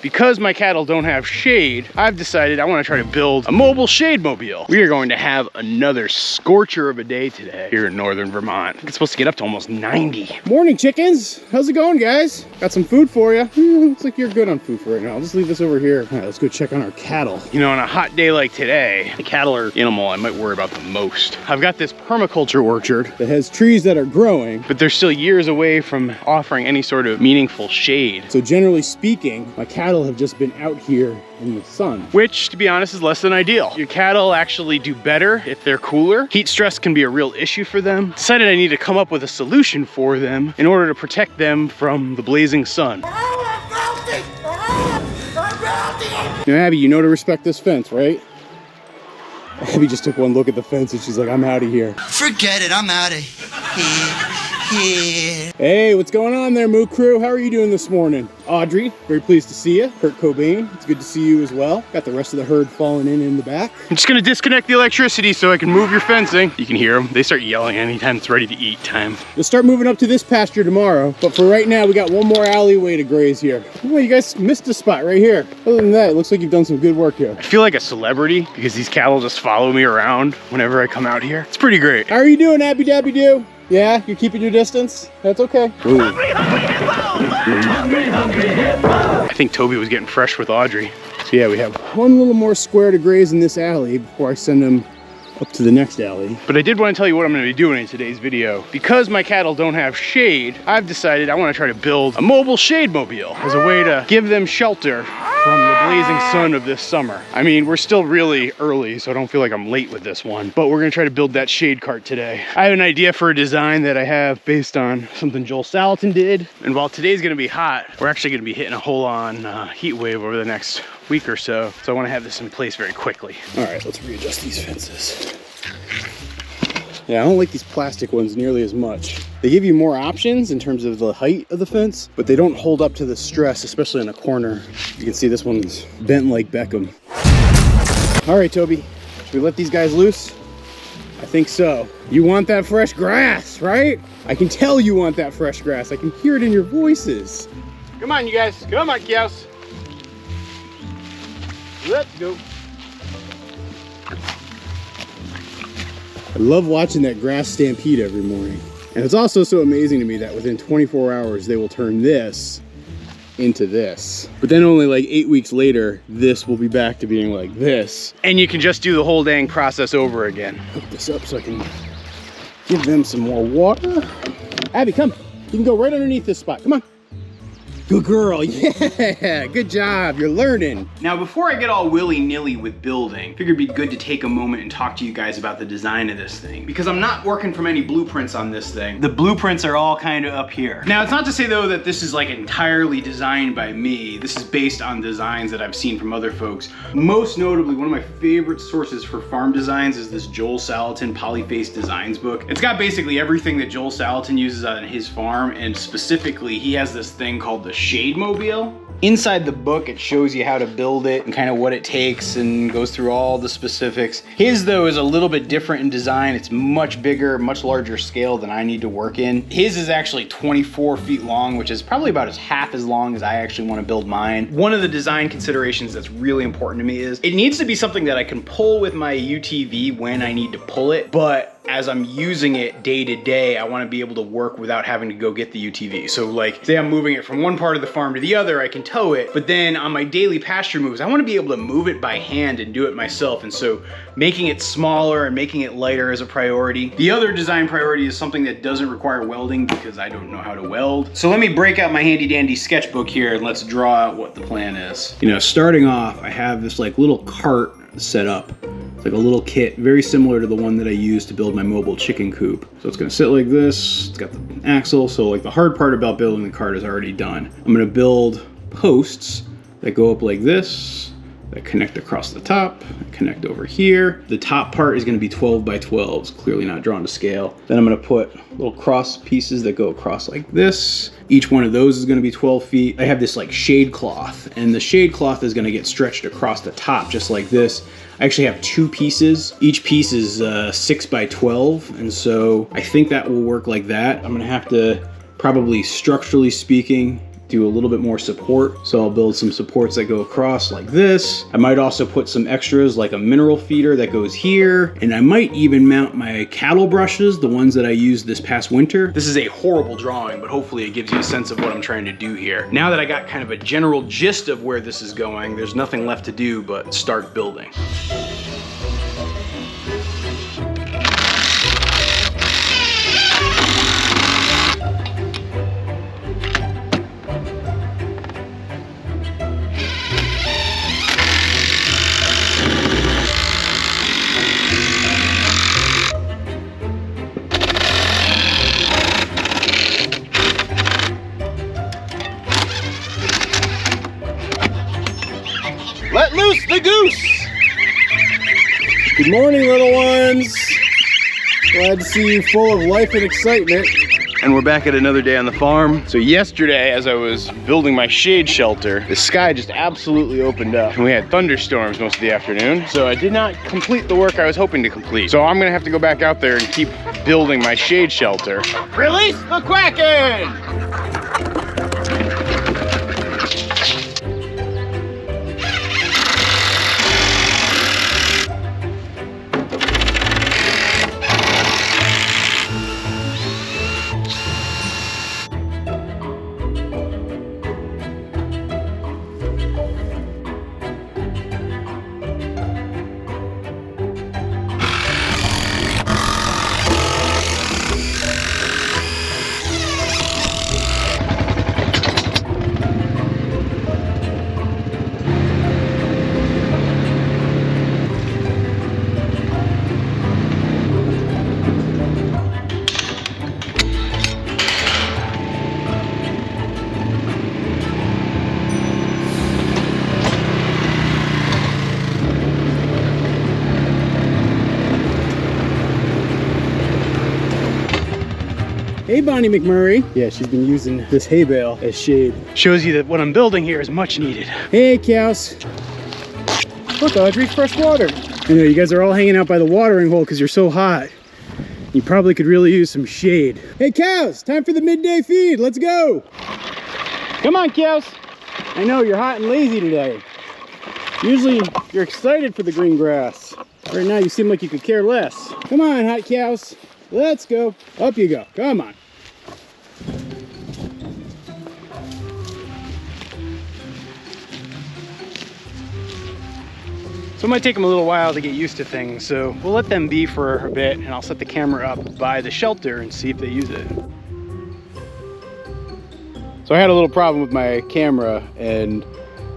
Because my cattle don't have shade, I've decided I want to try to build a mobile shade mobile. We are going to have another scorcher of a day today here in northern Vermont. It's supposed to get up to almost 90. Morning, chickens. How's it going, guys? Got some food for you. Looks like you're good on food for right now. I'll just leave this over here. All right, let's go check on our cattle. You know, on a hot day like today, the cattle are the animal I might worry about the most. I've got this permaculture orchard that has trees that are growing, but they're still years away from offering any sort of meaningful shade. So generally speaking, my cattle have just been out here in the sun, which, to be honest, is less than ideal. Your cattle actually do better if they're cooler. Heat stress can be a real issue for them. Decided I need to come up with a solution for them in order to protect them from the blazing sun. Now, Abby, you know to respect this fence, right? Abby just took one look at the fence and she's like, I'm out of here. Forget it, I'm out of here. Hey, what's going on there, Moo Crew? How are you doing this morning? Audrey, very pleased to see you. Kurt Cobain, it's good to see you as well. Got the rest of the herd falling in the back. I'm just gonna disconnect the electricity so I can move your fencing. You can hear them. They start yelling anytime it's ready to eat time. We'll start moving up to this pasture tomorrow, but for right now, we got one more alleyway to graze here. Oh, you guys missed a spot right here. Other than that, it looks like you've done some good work here. I feel like a celebrity because these cattle just follow me around whenever I come out here. It's pretty great. How are you doing, Abby Dabby Doo? Yeah, you're keeping your distance? That's okay. Hungry, hungry hippo! Hungry hippo! I think Toby was getting fresh with Audrey. So yeah, we have one little more square to graze in this alley before I send them up to the next alley. But I did want to tell you what I'm going to be doing in today's video. Because my cattle don't have shade, I've decided I want to try to build a mobile shade mobile as a way to give them shelter from the blazing sun of this summer. I mean, we're still really early, so I don't feel like I'm late with this one, but we're gonna try to build that shade cart today. I have an idea for a design that I have based on something Joel Salatin did. And while today's gonna be hot, we're actually gonna be hitting a whole-on heat wave over the next week or so. So I wanna have this in place very quickly. All right, let's readjust these fences. Yeah, I don't like these plastic ones nearly as much. They give you more options in terms of the height of the fence, but they don't hold up to the stress, especially in a corner. You can see this one's bent like Beckham. All right, Toby, should we let these guys loose? I think so. You want that fresh grass, right? I can tell you want that fresh grass. I can hear it in your voices. Come on, you guys. Come on, cows. Let's go. I love watching that grass stampede every morning. And it's also so amazing to me that within 24 hours, they will turn this into this. But then only like 8 weeks later, this will be back to being like this. And you can just do the whole dang process over again. Hook this up so I can give them some more water. Abby, come. You can go right underneath this spot. Come on. Good girl, yeah, good job, you're learning. Now, before I get all willy-nilly with building, I figured it'd be good to take a moment and talk to you guys about the design of this thing, because I'm not working from any blueprints on this thing. The blueprints are all kind of up here. Now, it's not to say though that this is like entirely designed by me. This is based on designs that I've seen from other folks. Most notably, one of my favorite sources for farm designs is this Joel Salatin Polyface Designs book. It's got basically everything that Joel Salatin uses on his farm, and specifically, he has this thing called the Shade Mobile. Inside the book, it shows you how to build it and kind of what it takes and goes through all the specifics. His, though, is a little bit different in design. It's much bigger, much larger scale than I need to work in. His is actually 24 feet long, which is probably about half as long as I actually want to build mine. One of the design considerations that's really important to me is it needs to be something that I can pull with my UTV when I need to pull it, but as I'm using it day to day, I want to be able to work without having to go get the UTV. So like, say I'm moving it from one part of the farm to the other, I can tow it, but then on my daily pasture moves, I want to be able to move it by hand and do it myself. And so making it smaller and making it lighter is a priority. The other design priority is something that doesn't require welding because I don't know how to weld. So let me break out my handy dandy sketchbook here and let's draw out what the plan is. You know, starting off, I have this like little cart set up. It's like a little kit, very similar to the one that I used to build my mobile chicken coop. So it's gonna sit like this. It's got the axle. So like the hard part about building the cart is already done. I'm gonna build posts that go up like this, that connect across the top, connect over here. The top part is gonna be 12 by 12. It's clearly not drawn to scale. Then I'm gonna put little cross pieces that go across like this. Each one of those is gonna be 12 feet. I have this like shade cloth, and the shade cloth is gonna get stretched across the top just like this. I actually have two pieces. Each piece is 6 by 12, and so I think that will work like that. I'm gonna have to, probably structurally speaking, do a little bit more support. So I'll build some supports that go across like this. I might also put some extras like a mineral feeder that goes here. And I might even mount my cattle brushes, the ones that I used this past winter. This is a horrible drawing, but hopefully it gives you a sense of what I'm trying to do here. Now that I got kind of a general gist of where this is going, there's nothing left to do but start building. Let loose the goose! Good morning, little ones. Glad to see you full of life and excitement. And we're back at another day on the farm. So yesterday, as I was building my shade shelter, the sky just absolutely opened up. And we had thunderstorms most of the afternoon. So I did not complete the work I was hoping to complete. So I'm gonna have to go back out there and keep building my shade shelter. Release the Kraken! Hey, Bonnie McMurray. Yeah, she's been using this hay bale as shade. Shows you that what I'm building here is much needed. Hey, cows. Look, Audrey, fresh water. I know, you guys are all hanging out by the watering hole because you're so hot. You probably could really use some shade. Hey, cows, time for the midday feed. Let's go. Come on, cows. I know, you're hot and lazy today. Usually, you're excited for the green grass. Right now, you seem like you could care less. Come on, hot cows. Let's go. Up you go. Come on. So it might take them a little while to get used to things, so we'll let them be for a bit, and I'll set the camera up by the shelter and see if they use it. So I had a little problem with my camera, and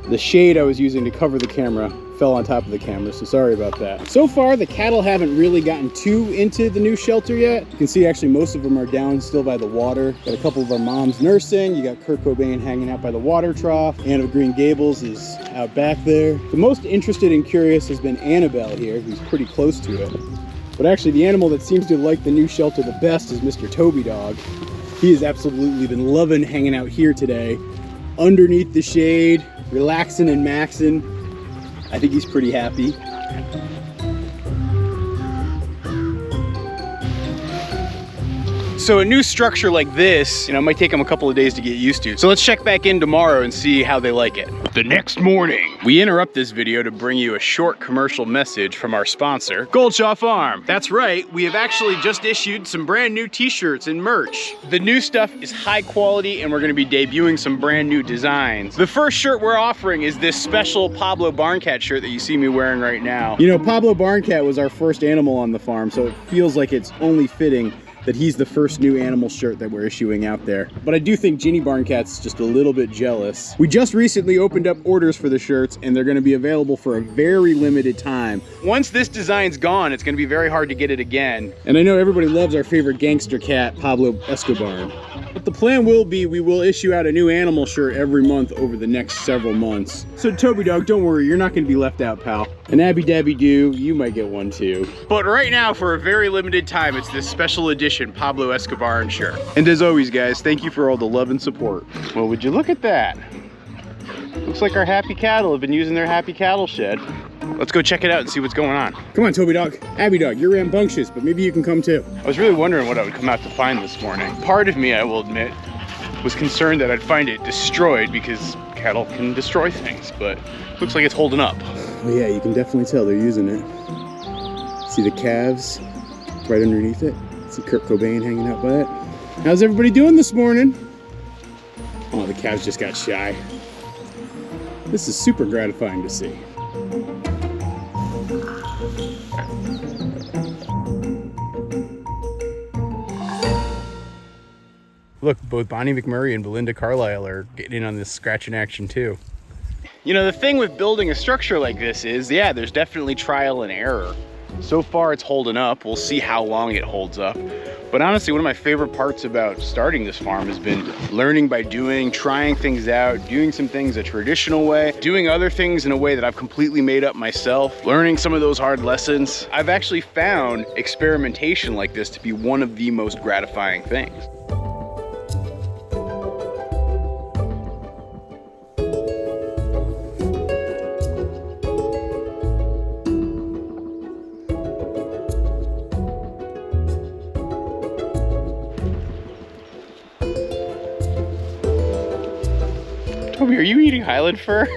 the shade I was using to cover the camera fell on top of the camera, so sorry about that. So far, the cattle haven't really gotten too into the new shelter yet. You can see actually most of them are down still by the water. Got a couple of our moms nursing. You got Kurt Cobain hanging out by the water trough. Anne of Green Gables is out back there. The most interested and curious has been Annabelle here, who's pretty close to it. But actually, the animal that seems to like the new shelter the best is Mr. Toby Dog. He has absolutely been loving hanging out here today, underneath the shade, relaxing and maxing. I think he's pretty happy. So a new structure like this, might take them a couple of days to get used to. So let's check back in tomorrow and see how they like it. The next morning, we interrupt this video to bring you a short commercial message from our sponsor, Goldshaw Farm. That's right, we have actually just issued some brand new t-shirts and merch. The new stuff is high quality and we're gonna be debuting some brand new designs. The first shirt we're offering is this special Pablo Barncat shirt that you see me wearing right now. Pablo Barncat was our first animal on the farm, so it feels like it's only fitting that he's the first new animal shirt that we're issuing out there. But I do think Ginny Barncat's just a little bit jealous. We just recently opened up orders for the shirts and they're gonna be available for a very limited time. Once this design's gone, it's gonna be very hard to get it again. And I know everybody loves our favorite gangster cat, Pablo Escobar. But the plan will be we will issue out a new animal shirt every month over the next several months. So Toby Dog, don't worry, you're not gonna be left out, pal. And Abby Dabby Doo, you might get one too. But right now, for a very limited time, it's this special edition Pablo Escobar shirt. And as always, guys, thank you for all the love and support. Well, would you look at that? Looks like our happy cattle have been using their happy cattle shed. Let's go check it out and see what's going on. Come on, Toby Dog. Abby Dog, you're rambunctious, but maybe you can come too. I was really wondering what I would come out to find this morning. Part of me, I will admit, was concerned that I'd find it destroyed because cattle can destroy things, but looks like it's holding up. Oh yeah, you can definitely tell they're using it. See the calves right underneath it? See Kurt Cobain hanging out by it? How's everybody doing this morning? Oh, the calves just got shy. This is super gratifying to see. Look, both Bonnie McMurray and Belinda Carlisle are getting in on this scratching action too. You know, the thing with building a structure like this is, yeah, there's definitely trial and error. So far it's holding up. We'll see how long it holds up. But honestly, one of my favorite parts about starting this farm has been learning by doing, trying things out, doing some things a traditional way, doing other things in a way that I've completely made up myself, learning some of those hard lessons. I've actually found experimentation like this to be one of the most gratifying things. Toby, are you eating Highland fur?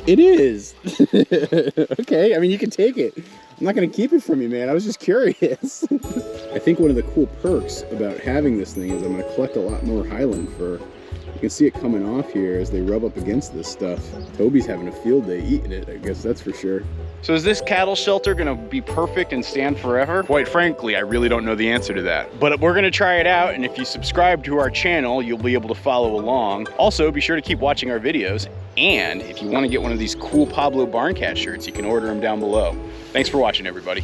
It is. Okay, I mean, you can take it. I'm not gonna keep it from you, man. I was just curious. I think one of the cool perks about having this thing is I'm gonna collect a lot more Highland fur. You can see it coming off here as they rub up against this stuff. Toby's having a field day eating it, I guess that's for sure. So is this cattle shelter gonna be perfect and stand forever? Quite frankly, I really don't know the answer to that. But we're gonna try it out, and if you subscribe to our channel, you'll be able to follow along. Also, be sure to keep watching our videos, and if you wanna get one of these cool Pablo Barn Cat shirts, you can order them down below. Thanks for watching, everybody.